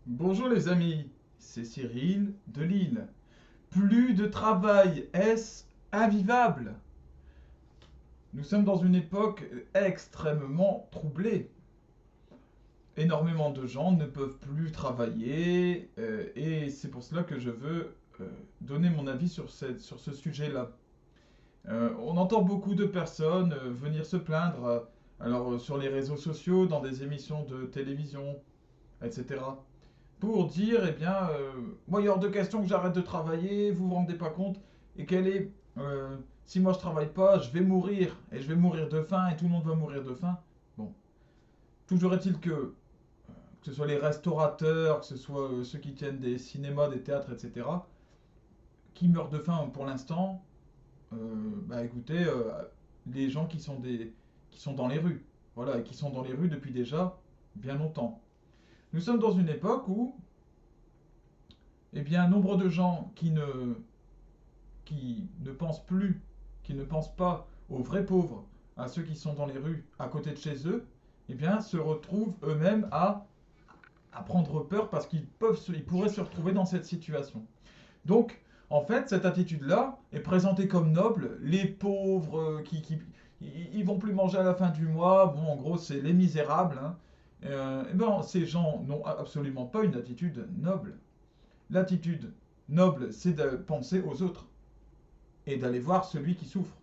Bonjour les amis, c'est Cyril de Lille. Plus de travail, est-ce invivable? Nous sommes dans une époque extrêmement troublée. Énormément de gens ne peuvent plus travailler et c'est pour cela que je veux donner mon avis sur ce sujet-là. On entend beaucoup de personnes venir se plaindre sur les réseaux sociaux, dans des émissions de télévision, etc. Pour dire, eh bien, moi, il est hors de question que j'arrête de travailler, vous vous rendez pas compte, et quelle est, si moi je travaille pas, je vais mourir, et je vais mourir de faim, et tout le monde va mourir de faim. Bon, toujours est-il que ce soit les restaurateurs, que ce soit ceux qui tiennent des cinémas, des théâtres, etc., qui meurent de faim pour l'instant, bah écoutez, les gens qui sont dans les rues, voilà, et qui sont dans les rues depuis déjà bien longtemps. Nous sommes dans une époque où, eh bien, nombre de gens qui ne pensent plus, qui ne pensent pas aux vrais pauvres, à ceux qui sont dans les rues à côté de chez eux, eh bien, se retrouvent eux-mêmes à prendre peur parce ils pourraient se retrouver dans cette situation. Donc, en fait, cette attitude-là est présentée comme noble. Les pauvres ils vont plus manger à la fin du mois. Bon, en gros, c'est les misérables, hein. Eh ben, ces gens n'ont absolument pas une attitude noble. L'attitude noble, c'est de penser aux autres et d'aller voir celui qui souffre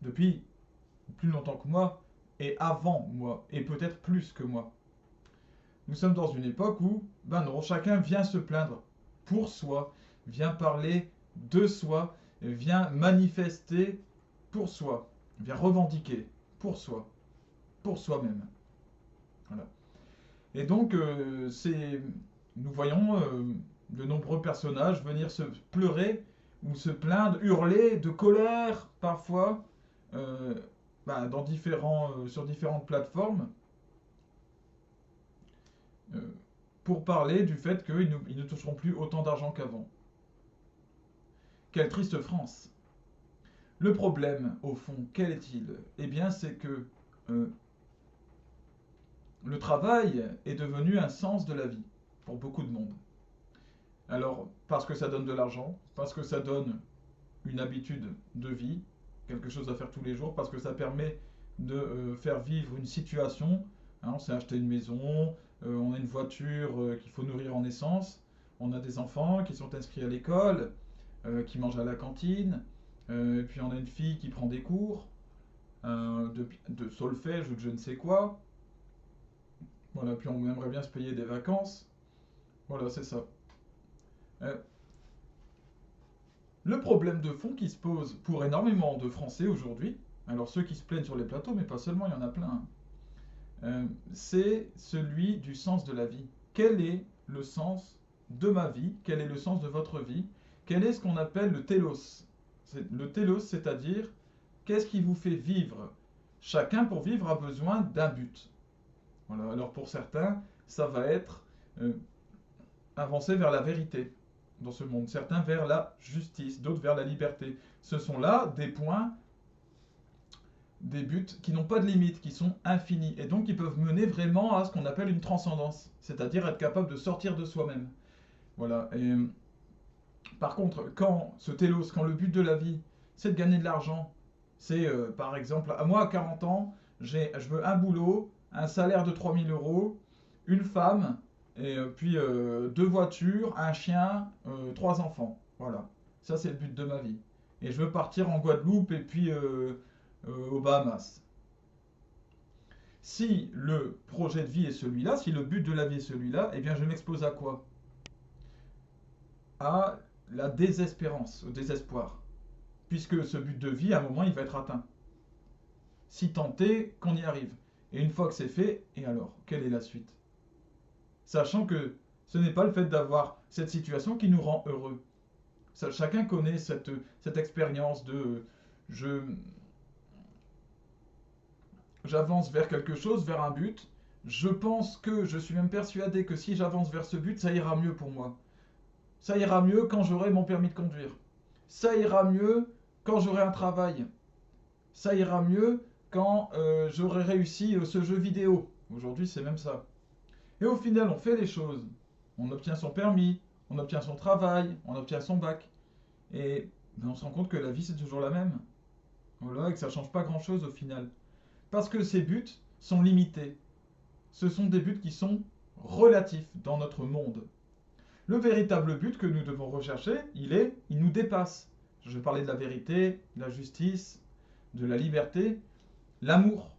depuis plus longtemps que moi et avant moi et peut-être plus que moi. Nous sommes dans une époque où, ben non, chacun vient se plaindre pour soi, vient parler de soi, vient manifester pour soi, vient revendiquer pour soi, pour soi-même. Voilà. Et donc, nous voyons de nombreux personnages venir se pleurer ou se plaindre, hurler de colère parfois, euh, sur différentes plateformes, euh, pour parler du fait ils ne toucheront plus autant d'argent qu'avant. Quelle triste France. Le problème, au fond, quel est-il? Eh bien, c'est que euh, le travail est devenu un sens de la vie pour beaucoup de monde. Alors, parce que ça donne de l'argent, parce que ça donne une habitude de vie, quelque chose à faire tous les jours, parce que ça permet de faire vivre une situation. Hein, on s'est acheté une maison, on a une voiture qu'il faut nourrir en essence, on a des enfants qui sont inscrits à l'école, qui mangent à la cantine, et puis on a une fille qui prend des cours de solfège ou de je ne sais quoi. Voilà, puis on aimerait bien se payer des vacances. Voilà, c'est ça. Euh, Le problème de fond qui se pose pour énormément de Français aujourd'hui, alors ceux qui se plaignent sur les plateaux, mais pas seulement, il y en a plein, hein, c'est celui du sens de la vie. Quel est le sens de ma vie? Quel est le sens de votre vie? Quel est ce qu'on appelle le télos? Le télos, c'est-à-dire qu'est-ce qui vous fait vivre? Chacun pour vivre a besoin d'un but. Voilà. Alors pour certains, ça va être euh, avancer vers la vérité dans ce monde, certains vers la justice, d'autres vers la liberté. Ce sont là des points, des buts qui n'ont pas de limite, qui sont infinis, et donc qui peuvent mener vraiment à ce qu'on appelle une transcendance, c'est-à-dire être capable de sortir de soi-même. Voilà. Et, par contre, quand ce télos, quand le but de la vie, c'est de gagner de l'argent, c'est par exemple, à moi à 40 ans, je veux un boulot, un salaire de 3 000 euros, une femme, et puis deux voitures, un chien, trois enfants. Voilà. Ça, c'est le but de ma vie. Et je veux partir en Guadeloupe et puis aux Bahamas. Si le projet de vie est celui-là, si le but de la vie est celui-là, eh bien je m'expose à quoi? À la désespérance, au désespoir. Puisque ce but de vie, à un moment, il va être atteint. Si tant est qu'on y arrive. Et une fois que c'est fait, et alors, quelle est la suite? Sachant que ce n'est pas le fait d'avoir cette situation qui nous rend heureux. Chacun connaît cette expérience de je j'avance vers quelque chose, vers un but. Je pense que, je suis même persuadé que si j'avance vers ce but, ça ira mieux pour moi. Ça ira mieux quand j'aurai mon permis de conduire. Ça ira mieux quand j'aurai un travail. Ça ira mieux quand j'aurai réussi ce jeu vidéo. Aujourd'hui, c'est même ça. Et au final, on fait les choses. On obtient son permis, on obtient son travail, on obtient son bac. Et ben, on se rend compte que la vie, c'est toujours la même. Voilà, et que ça ne change pas grand-chose au final. Parce que ces buts sont limités. Ce sont des buts qui sont relatifs dans notre monde. Le véritable but que nous devons rechercher, il nous dépasse. Je parlais de la vérité, de la justice, de la liberté, l'amour,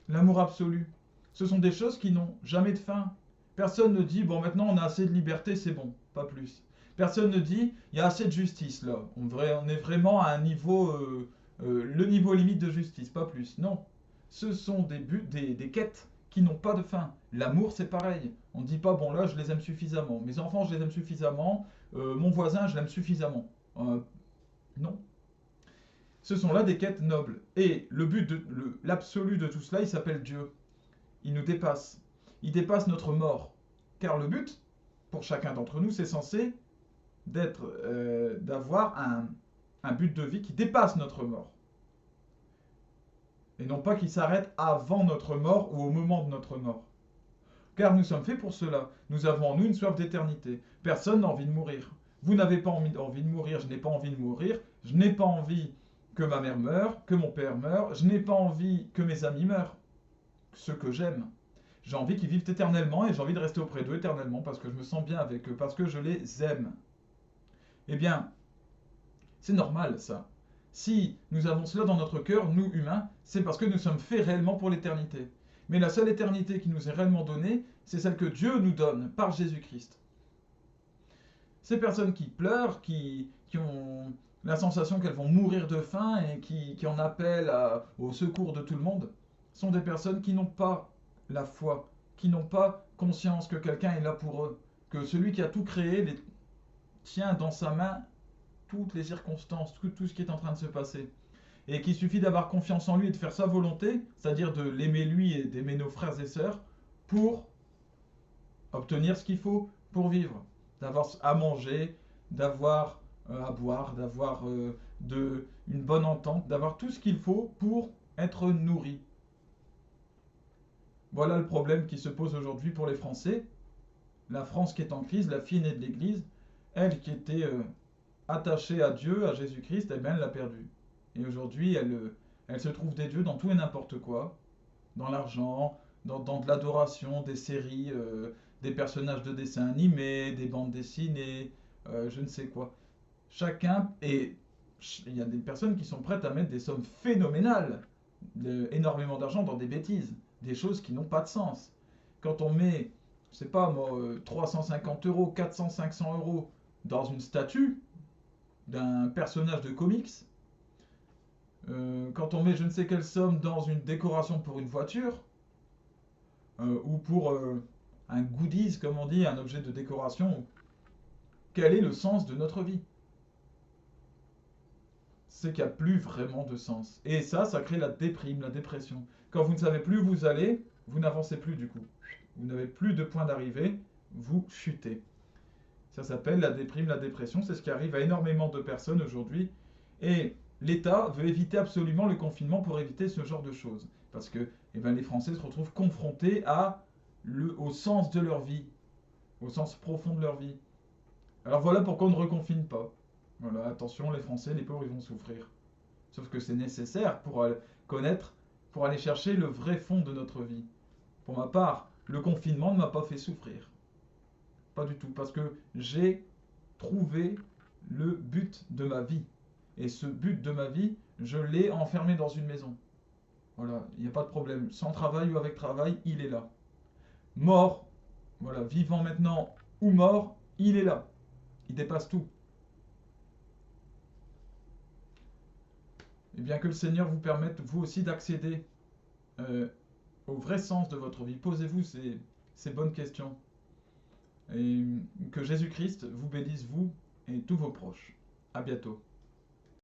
l'amour absolu. Ce sont des choses qui n'ont jamais de fin. Personne ne dit, bon maintenant on a assez de liberté, c'est bon, pas plus. Personne ne dit, il y a assez de justice là, on est vraiment à un niveau, le niveau limite de justice, pas plus. Non, ce sont des buts, des quêtes qui n'ont pas de fin. L'amour c'est pareil. On ne dit pas, bon là je les aime suffisamment, mes enfants je les aime suffisamment, mon voisin je l'aime suffisamment. Non, ce sont là des quêtes nobles. Et le but, l'absolu de tout cela, il s'appelle Dieu. Il nous dépasse. Il dépasse notre mort. Car le but, pour chacun d'entre nous, c'est censé d'avoir un but de vie qui dépasse notre mort. Et non pas qui s'arrête avant notre mort ou au moment de notre mort. Car nous sommes faits pour cela. Nous avons en nous une soif d'éternité. Personne n'a envie de mourir. Vous n'avez pas envie de mourir, je n'ai pas envie de mourir, je n'ai pas envie que ma mère meure, que mon père meure, je n'ai pas envie que mes amis meurent, ceux que j'aime. J'ai envie qu'ils vivent éternellement et j'ai envie de rester auprès d'eux éternellement parce que je me sens bien avec eux, parce que je les aime. Eh bien, c'est normal ça. Si nous avons cela dans notre cœur, nous humains, c'est parce que nous sommes faits réellement pour l'éternité. Mais la seule éternité qui nous est réellement donnée, c'est celle que Dieu nous donne par Jésus-Christ. Ces personnes qui pleurent, qui ont la sensation qu'elles vont mourir de faim et qui en appellent au secours de tout le monde, sont des personnes qui n'ont pas la foi, qui n'ont pas conscience que quelqu'un est là pour eux, que celui qui a tout créé les tient dans sa main toutes les circonstances, tout ce qui est en train de se passer. Et qu'il suffit d'avoir confiance en lui et de faire sa volonté, c'est-à-dire de l'aimer lui et d'aimer nos frères et sœurs, pour obtenir ce qu'il faut pour vivre, d'avoir à manger, d'avoir à boire, d'avoir une bonne entente, d'avoir tout ce qu'il faut pour être nourri. Voilà le problème qui se pose aujourd'hui pour les Français. La France qui est en crise, la fille née de l'Église, elle qui était attachée à Dieu, à Jésus-Christ, eh bien, elle l'a perdu. Et aujourd'hui, elle se trouve des dieux dans tout et n'importe quoi, dans l'argent, dans de l'adoration, des séries, des personnages de dessins animés, des bandes dessinées, je ne sais quoi. Chacun, et il y a des personnes qui sont prêtes à mettre des sommes phénoménales, énormément d'argent dans des bêtises, des choses qui n'ont pas de sens. Quand on met, je sais pas moi, 350 euros, 400, 500 euros dans une statue d'un personnage de comics, quand on met je ne sais quelle somme dans une décoration pour une voiture, ou pour un goodies, comme on dit, un objet de décoration, quel est le sens de notre vie? C'est qu'il n'y a plus vraiment de sens. Et ça crée la déprime, la dépression. Quand vous ne savez plus où vous allez, vous n'avancez plus du coup. Vous n'avez plus de point d'arrivée, vous chutez. Ça s'appelle la déprime, la dépression. C'est ce qui arrive à énormément de personnes aujourd'hui. Et l'État veut éviter absolument le confinement pour éviter ce genre de choses. Parce que eh ben, les Français se retrouvent confrontés au sens de leur vie, au sens profond de leur vie. Alors voilà pourquoi on ne reconfine pas. Voilà, attention, les Français, les pauvres, ils vont souffrir. Sauf que c'est nécessaire pour connaître, pour aller chercher le vrai fond de notre vie. Pour ma part, le confinement ne m'a pas fait souffrir. Pas du tout, parce que j'ai trouvé le but de ma vie. Et ce but de ma vie, je l'ai enfermé dans une maison. Voilà, il n'y a pas de problème. Sans travail ou avec travail, il est là. Mort, voilà, vivant maintenant ou mort, il est là. Il dépasse tout. Et bien que le Seigneur vous permette, vous aussi, d'accéder au vrai sens de votre vie. Posez-vous ces bonnes questions. Et que Jésus-Christ vous bénisse, vous et tous vos proches. À bientôt.